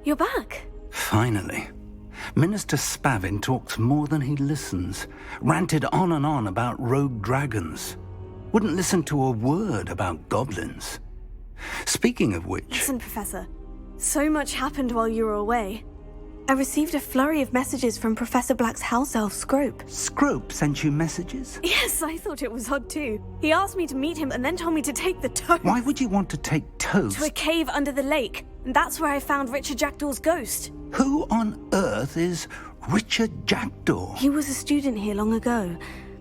you're back. Finally. Minister Spavin talks more than he listens. Ranted on and on about rogue dragons. Wouldn't listen to a word about goblins. Speaking of which... Listen, Professor. So much happened while you were away. I received a flurry of messages from Professor Black's house elf, Scrope. Scrope sent you messages? Yes, I thought it was odd too. He asked me to meet him and then told me to take the toast. Why would you want to take toast? To a cave under the lake. And that's where I found Richard Jackdaw's ghost. Who on earth is Richard Jackdaw? He was a student here long ago.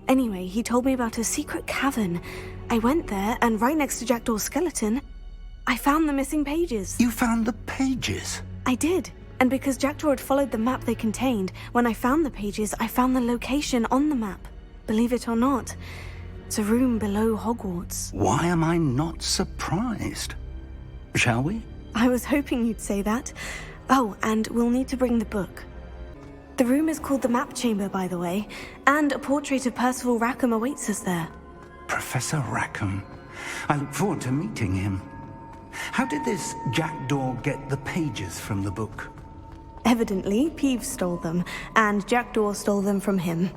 Anyway, he told me about a secret cavern. I went there, and right next to Jackdaw's skeleton, I found the missing pages. You found the pages? I did. And because Jackdaw had followed the map they contained, when I found the pages, I found the location on the map. Believe it or not, it's a room below Hogwarts. Why am I not surprised? Shall we? I was hoping you'd say that. Oh, and we'll need to bring the book. The room is called the Map Chamber, by the way, and a portrait of Percival Rackham awaits us there. Professor Rackham. I look forward to meeting him. How did this Jackdaw get the pages from the book? Evidently, Peeves stole them, and Jackdaw stole them from him.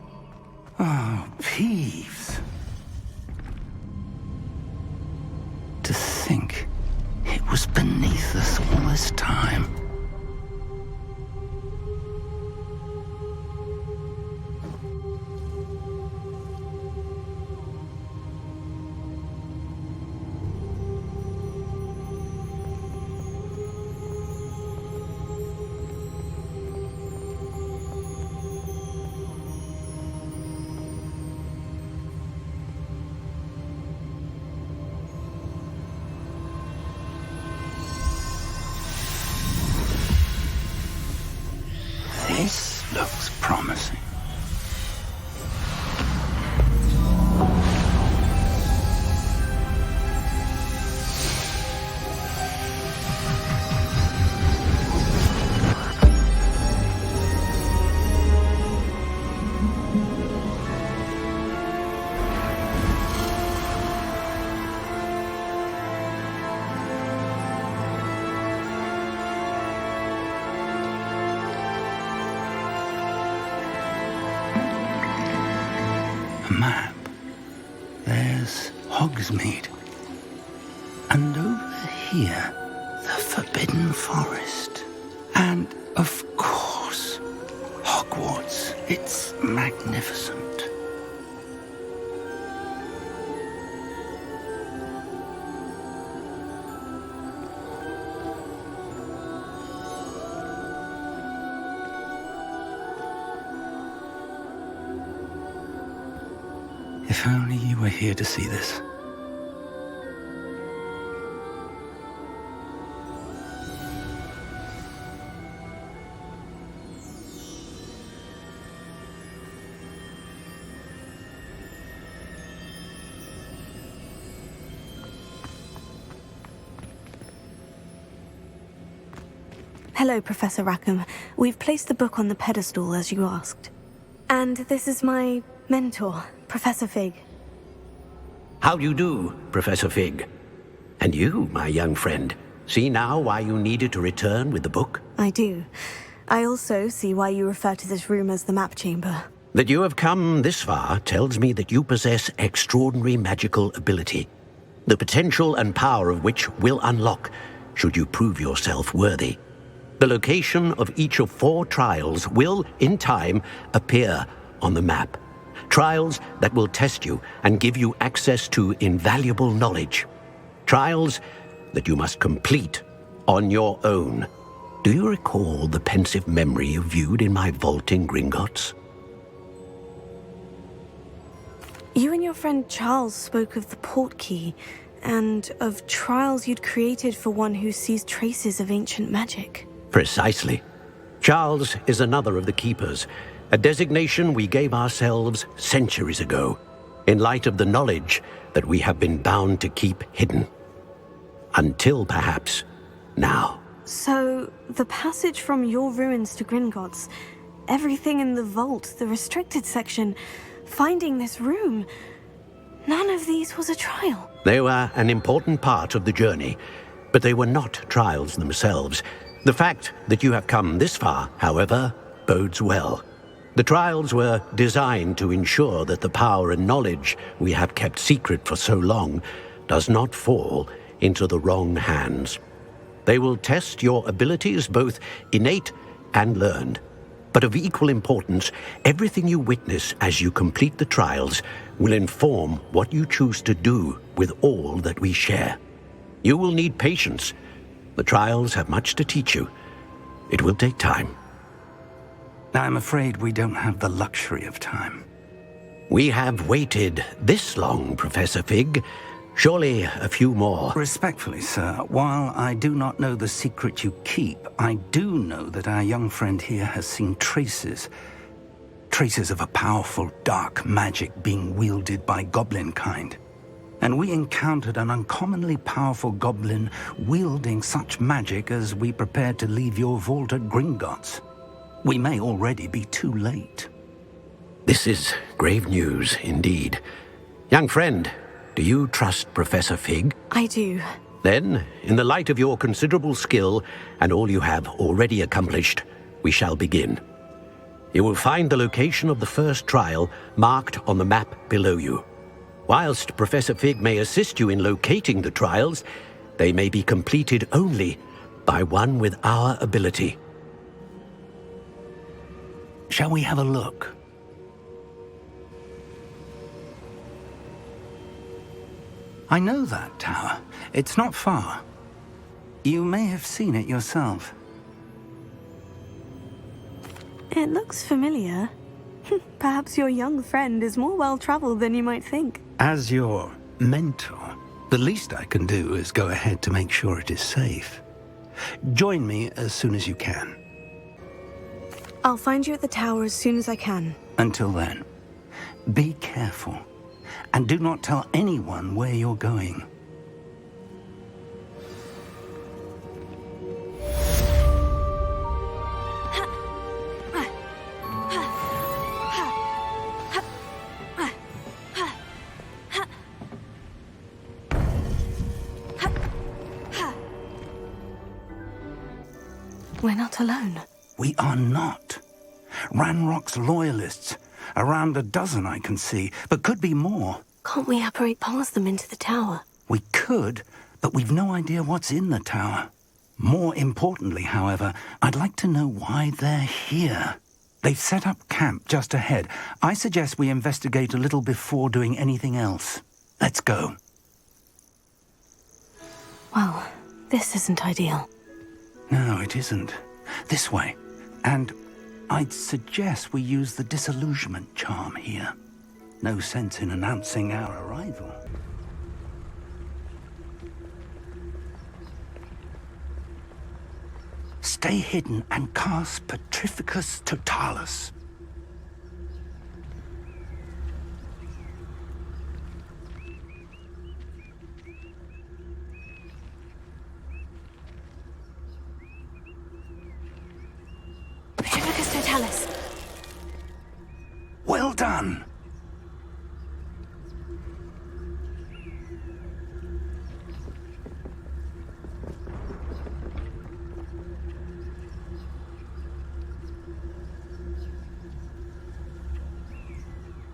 Oh, Peeves. To think it was beneath us all this time. This looks promising. Map. There's Hogsmeade. And over here, the Forbidden Forest. And, of course, Hogwarts. It's magnificent. If only you were here to see this. Hello, Professor Rackham. We've placed the book on the pedestal, as you asked. And this is my mentor, Professor Fig. How do you do, Professor Fig? And you, my young friend, see now why you needed to return with the book? I do. I also see why you refer to this room as the Map Chamber. That you have come this far tells me that you possess extraordinary magical ability, the potential and power of which will unlock should you prove yourself worthy. The location of each of 4 trials will, in time, appear on the map. Trials that will test you and give you access to invaluable knowledge. Trials that you must complete on your own. Do you recall the pensive memory you viewed in my vault in Gringotts? You and your friend Charles spoke of the portkey, and of trials you'd created for one who sees traces of ancient magic. Precisely. Charles is another of the Keepers, a designation we gave ourselves centuries ago, in light of the knowledge that we have been bound to keep hidden. Until, perhaps, now. So, the passage from your ruins to Gringotts, everything in the vault, the restricted section, finding this room, none of these was a trial. They were an important part of the journey, but they were not trials themselves. The fact that you have come this far, however, bodes well. The trials were designed to ensure that the power and knowledge we have kept secret for so long does not fall into the wrong hands. They will test your abilities, both innate and learned. But of equal importance, everything you witness as you complete the trials will inform what you choose to do with all that we share. You will need patience. The trials have much to teach you. It will take time. I'm afraid we don't have the luxury of time. We have waited this long, Professor Fig. Surely a few more. Respectfully, sir, while I do not know the secret you keep, I do know that our young friend here has seen traces of a powerful dark magic being wielded by goblin kind. And we encountered an uncommonly powerful goblin wielding such magic as we prepared to leave your vault at Gringotts. We may already be too late. This is grave news indeed. Young friend, do you trust Professor Fig? I do. Then, in the light of your considerable skill and all you have already accomplished, we shall begin. You will find the location of the first trial marked on the map below you. Whilst Professor Fig may assist you in locating the trials, they may be completed only by one with our ability. Shall we have a look? I know that tower. It's not far. You may have seen it yourself. It looks familiar. Perhaps your young friend is more well-traveled than you might think. As your mentor, the least I can do is go ahead to make sure it is safe. Join me as soon as you can. I'll find you at the tower as soon as I can. Until then, be careful, and do not tell anyone where you're going. We're not alone. We are not. Ranrock's loyalists. Around a dozen I can see, but could be more. Can't we apparate past them into the tower? We could, but we've no idea what's in the tower. More importantly, however, I'd like to know why they're here. They've set up camp just ahead. I suggest we investigate a little before doing anything else. Let's go. Well, this isn't ideal. No, it isn't. This way. And I'd suggest we use the disillusionment charm here. No sense in announcing our arrival. Stay hidden and cast Petrificus Totalis. Petrificus Totalis. Well done.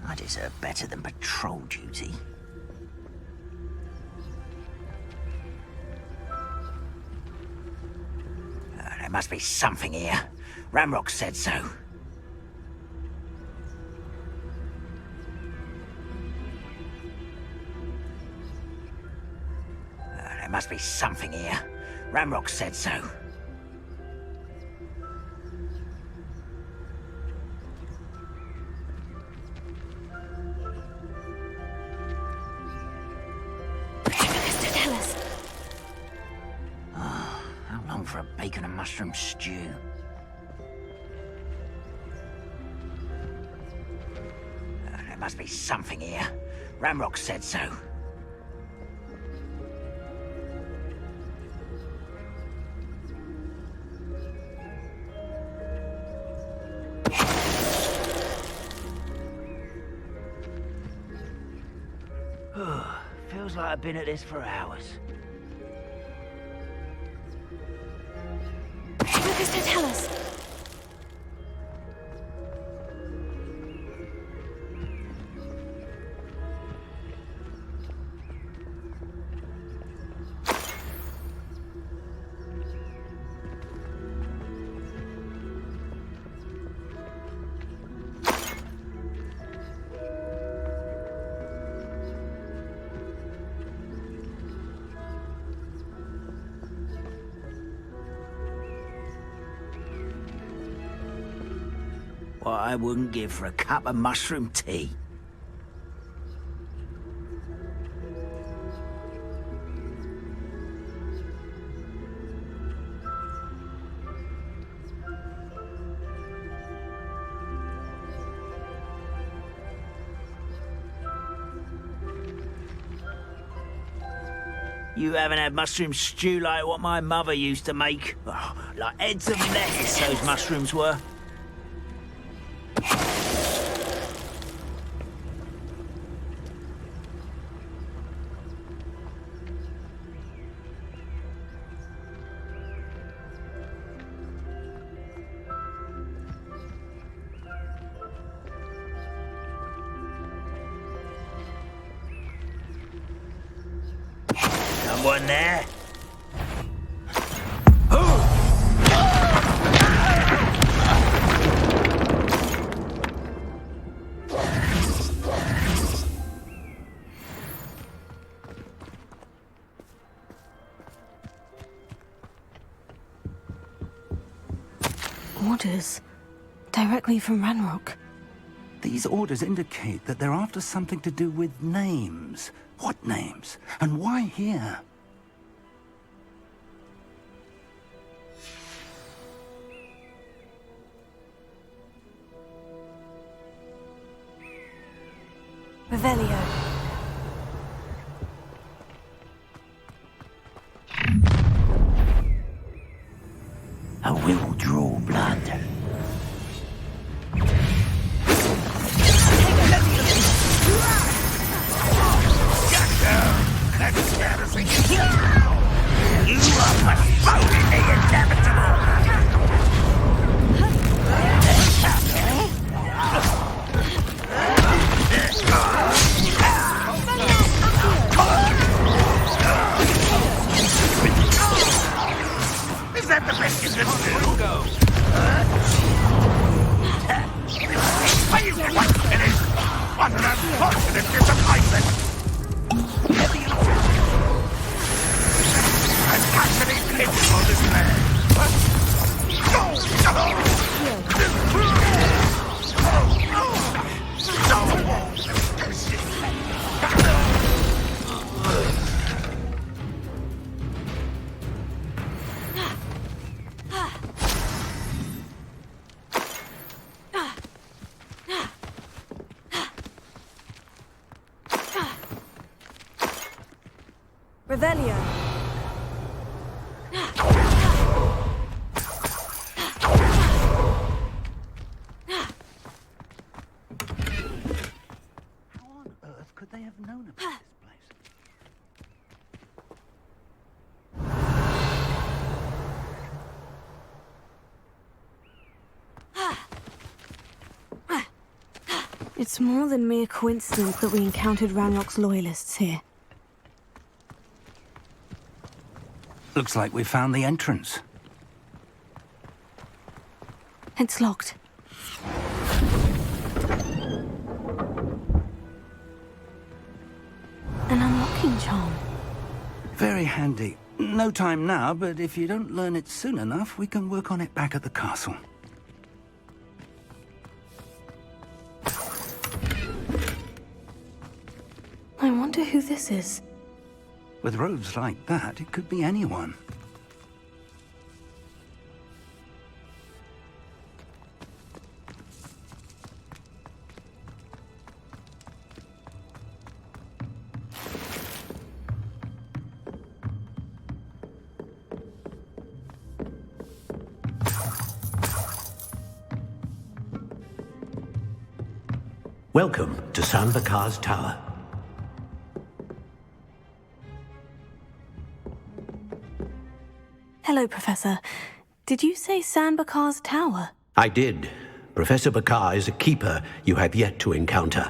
I deserve better than patrol duty. There must be something here. Ramrock said so. There must be something here. Ramrock said so. How long for a bacon and mushroom stew? There must be something here. Ramrock said so. Feels like I've been at this for hours. Better tell us. What I wouldn't give for a cup of mushroom tea. You haven't had mushroom stew like what my mother used to make? Oh, like heads of lettuce, those mushrooms were. Someone there? Orders. Directly from Ranrock. These orders indicate that they're after something to do with names. What names? And why here? Revelio. I will draw blood. You are postponing the inevitable! Is that the best you can do? Go. Are you quite finished? What an unfortunate disappointment! I'm actually pitiful, this man. Revelio. How on earth could they have known about this place? It's more than mere coincidence that we encountered Ranrock's loyalists here. Looks like we found the entrance. It's locked. An unlocking charm. Very handy. No time now, but if you don't learn it soon enough, we can work on it back at the castle. I wonder who this is. With robes like that, it could be anyone. Welcome to San Bakar's Tower. Hello, Professor. Did you say Sanbakar's tower? I did. Professor Bakar is a keeper you have yet to encounter.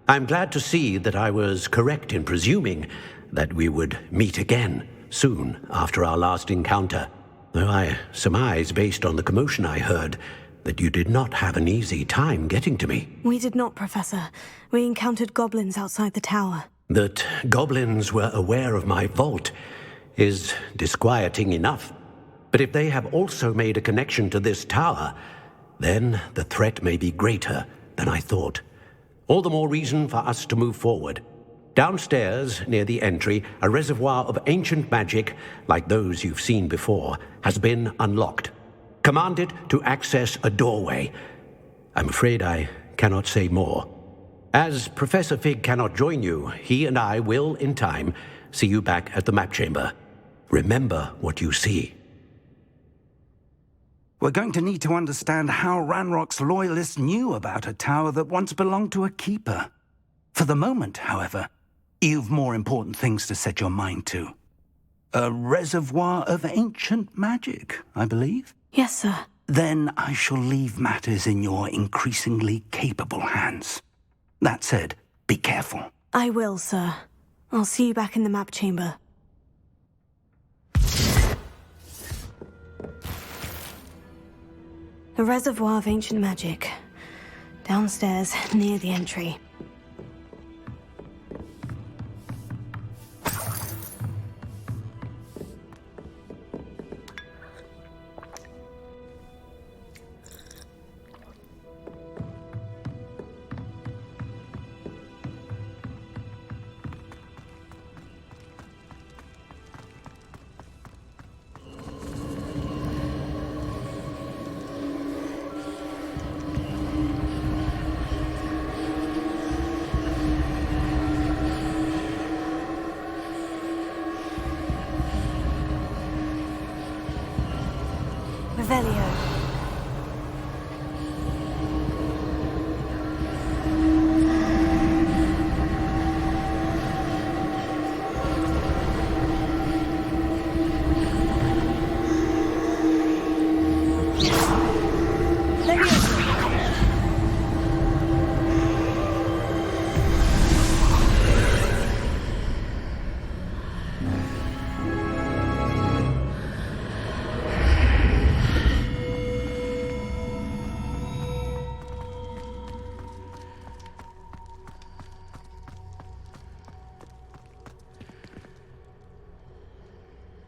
I'm glad to see that I was correct in presuming that we would meet again soon after our last encounter, though I surmise, based on the commotion I heard, that you did not have an easy time getting to me. We did not, Professor. We encountered goblins outside the tower. That goblins were aware of my vault is disquieting enough. But if they have also made a connection to this tower, then the threat may be greater than I thought. All the more reason for us to move forward. Downstairs, near the entry, a reservoir of ancient magic, like those you've seen before, has been unlocked. Command it to access a doorway. I'm afraid I cannot say more. As Professor Fig cannot join you, he and I will, in time, see you back at the map chamber. Remember what you see. We're going to need to understand how Ranrock's loyalists knew about a tower that once belonged to a keeper. For the moment, however, you've more important things to set your mind to. A reservoir of ancient magic, I believe? Yes, sir. Then I shall leave matters in your increasingly capable hands. That said, be careful. I will, sir. I'll see you back in the map chamber. A reservoir of ancient magic. Downstairs, near the entry. Revelio.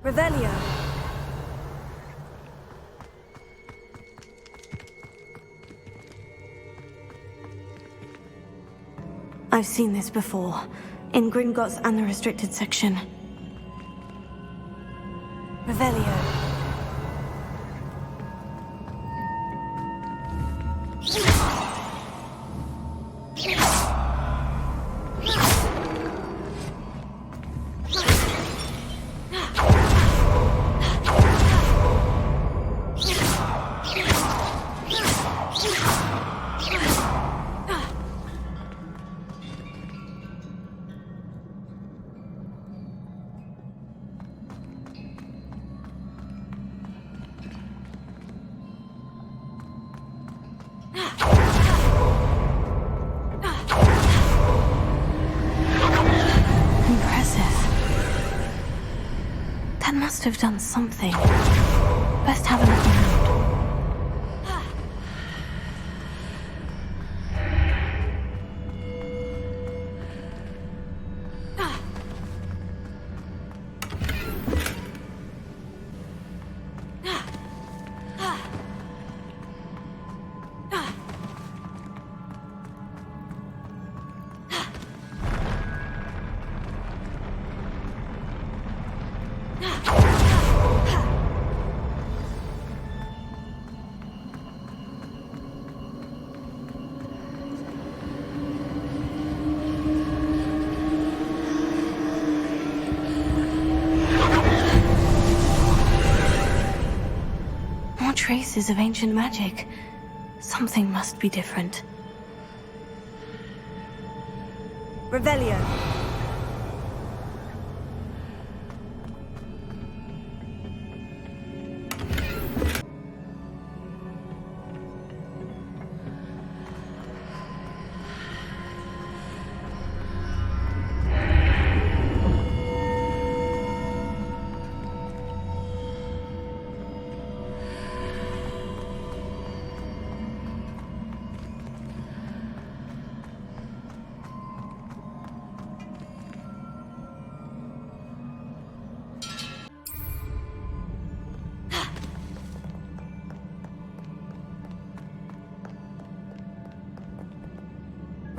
Revelio. I've seen this before, in Gringotts and the restricted section. Revelio. That must have done something. Best have a look around. Traces of ancient magic. Something must be different. Revelio.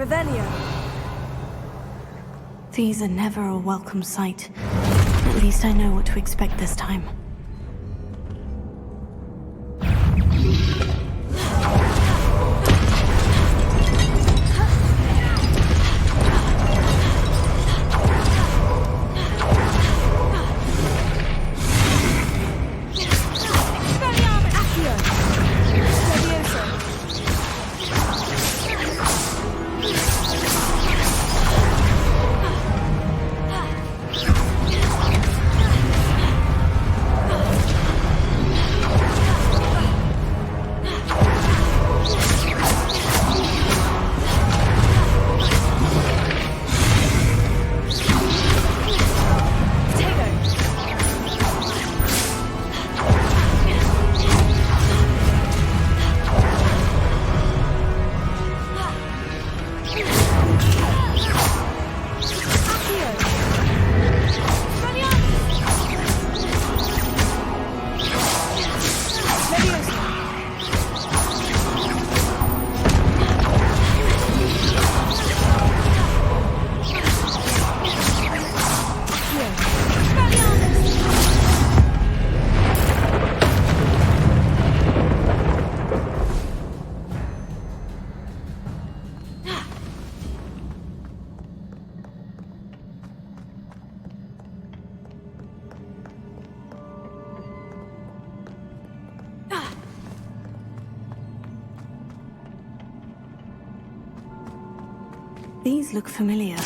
Revelio. These are never a welcome sight. At least I know what to expect this time. These look familiar.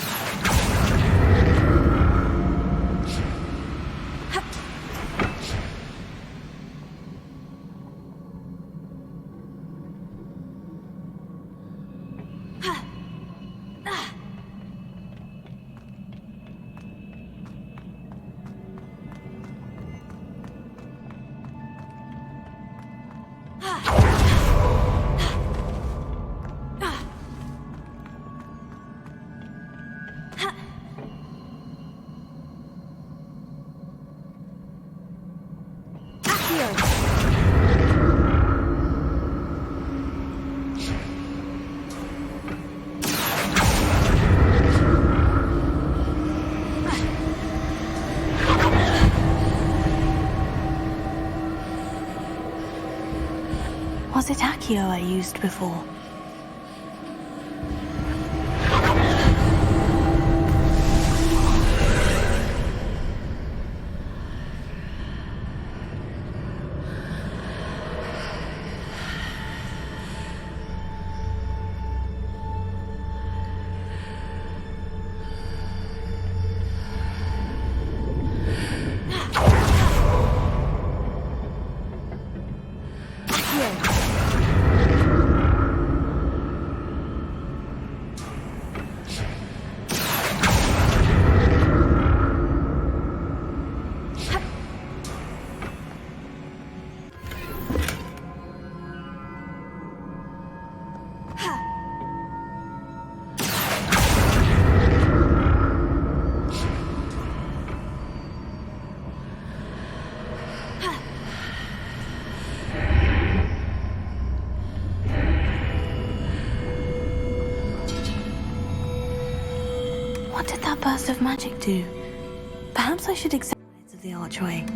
Was it Accio I used before? What did that burst of magic do? Perhaps I should examine the sides of the archway.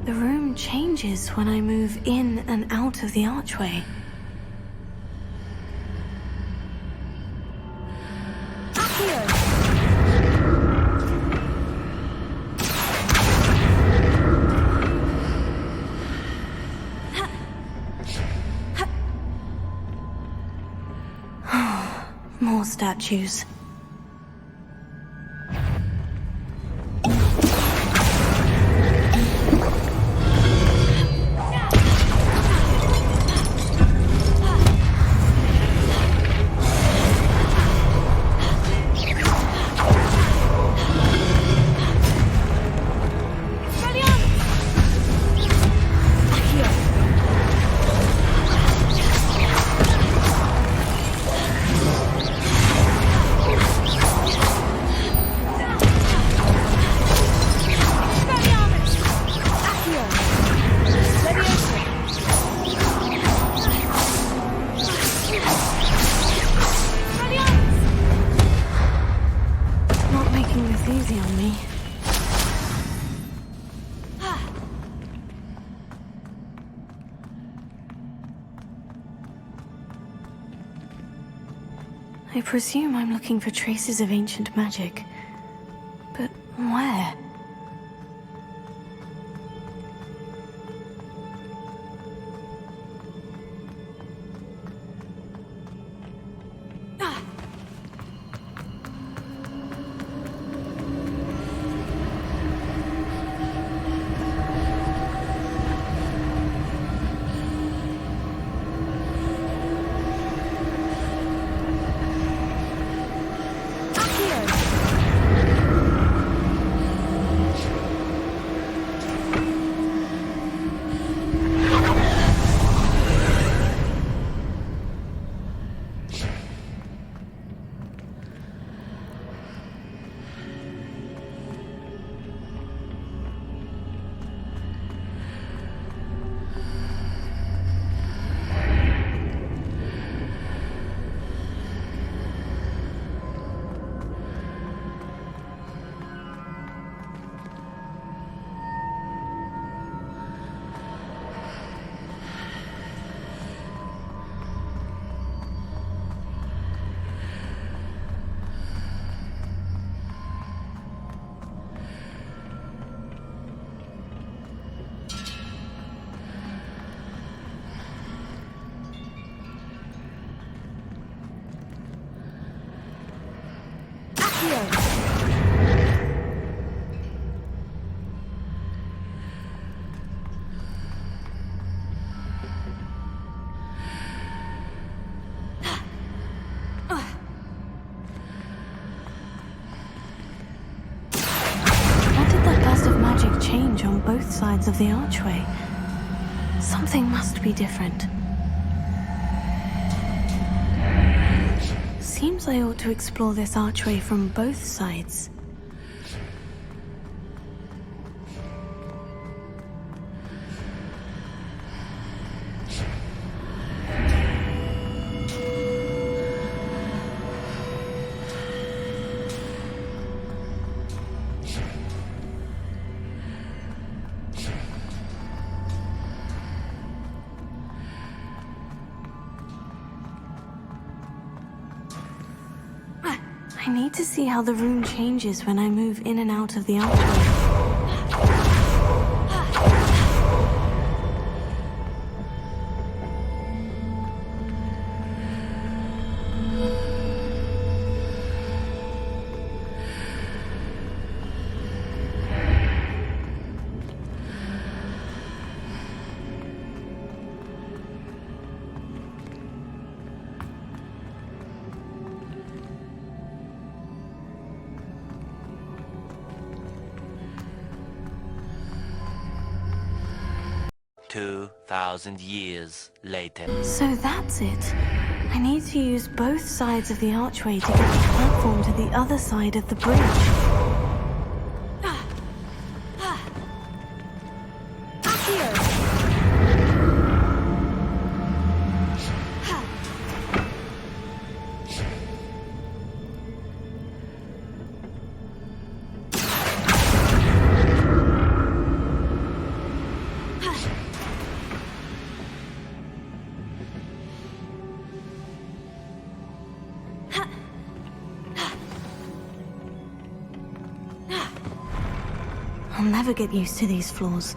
The room changes when I move in and out of the archway. More statues. I presume I'm looking for traces of ancient magic. But where? Change on both sides of the archway. Something must be different. Seems I ought to explore this archway from both sides. I need to see how the room changes when I move in and out of the archway. Years later. So that's it. I need to use both sides of the archway to get the platform to the other side of the bridge. I'll never get used to these floors.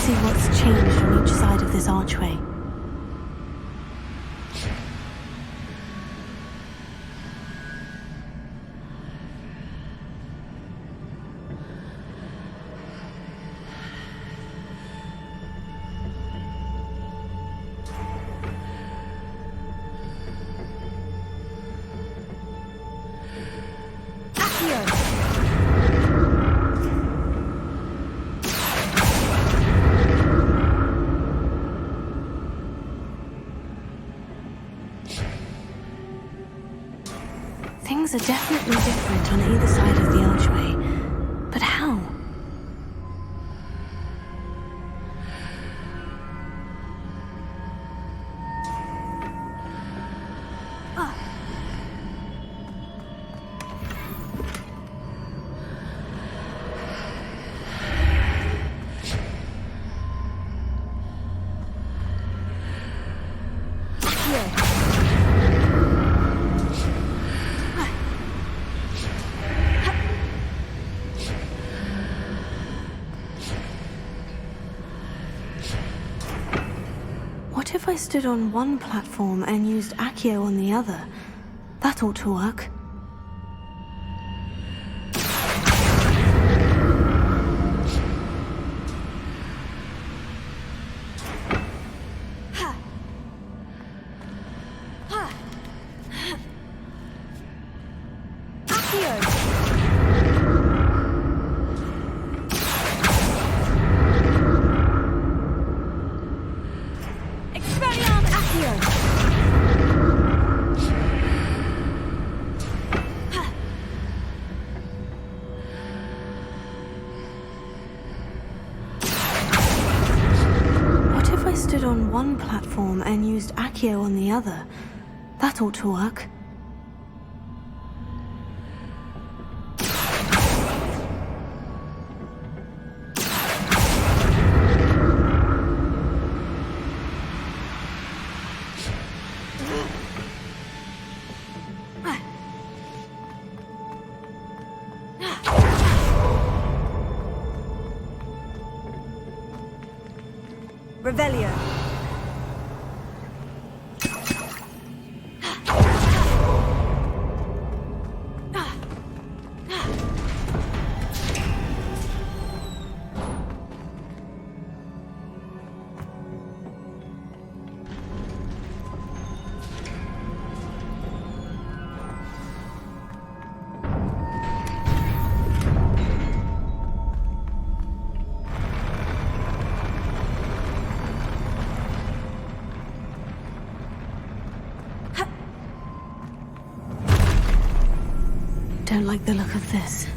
see what's changed on each side of this archway. Things are definitely different on either side of the archway. But how? What if I stood on one platform and used Accio on the other? That ought to work. On one platform and used Accio on the other. That ought to work. Revelio. Don't like the look of this.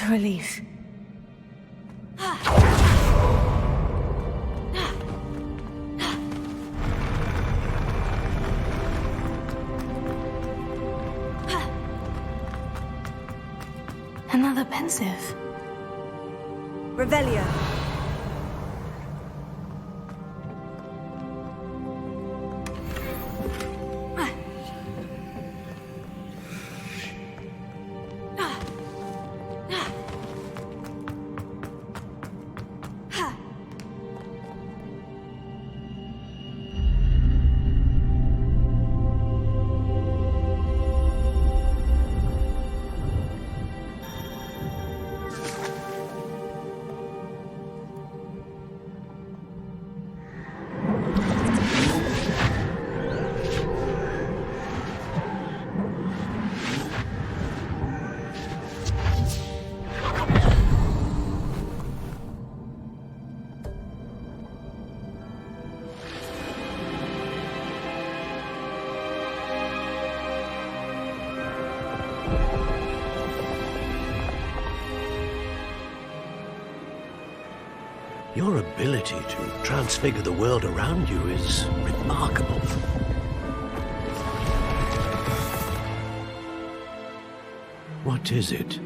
What a relief. Another pensive. Revelio. Your ability to transfigure the world around you is remarkable. What is it?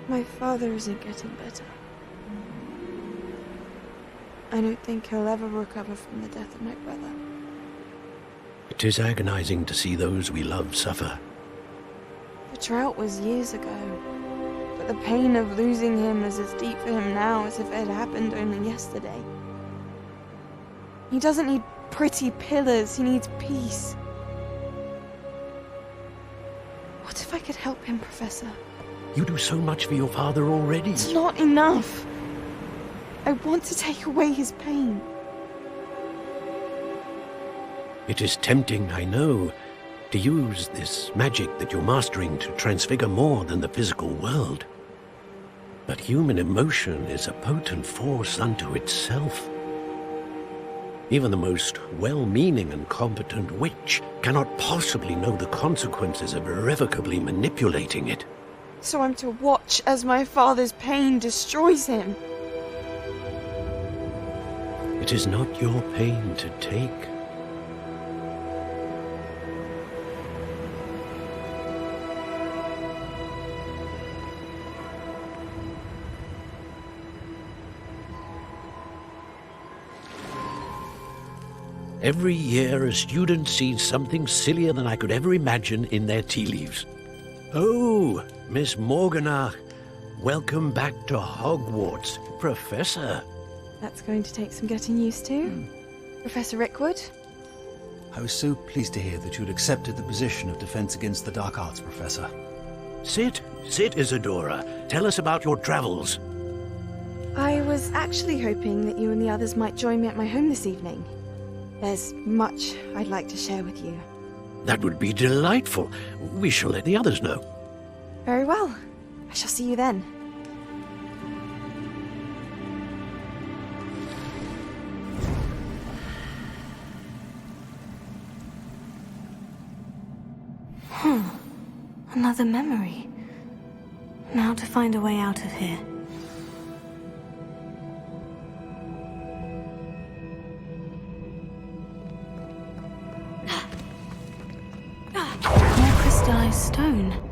My father isn't getting better. I don't think he'll ever recover from the death of my brother. It is agonizing to see those we love suffer. The drought was years ago, but the pain of losing him is as deep for him now as if it had happened only yesterday. He doesn't need pretty pillars, he needs peace. What if I could help him, Professor? You do so much for your father already. It's not enough. I want to take away his pain. It is tempting, I know, to use this magic that you're mastering to transfigure more than the physical world. But human emotion is a potent force unto itself. Even the most well-meaning and competent witch cannot possibly know the consequences of irrevocably manipulating it. So I'm to watch as my father's pain destroys him. It is not your pain to take. Every year, a student sees something sillier than I could ever imagine in their tea leaves. Oh, Miss Morganach, welcome back to Hogwarts, Professor. That's going to take some getting used to. Professor Rickwood? I was so pleased to hear that you'd accepted the position of Defense Against the Dark Arts, Professor. Sit, Isadora. Tell us about your travels. I was actually hoping that you and the others might join me at my home this evening. There's much I'd like to share with you. That would be delightful. We shall let the others know. Very well. I shall see you then. Another memory. Now to find a way out of here. More crystallized stone.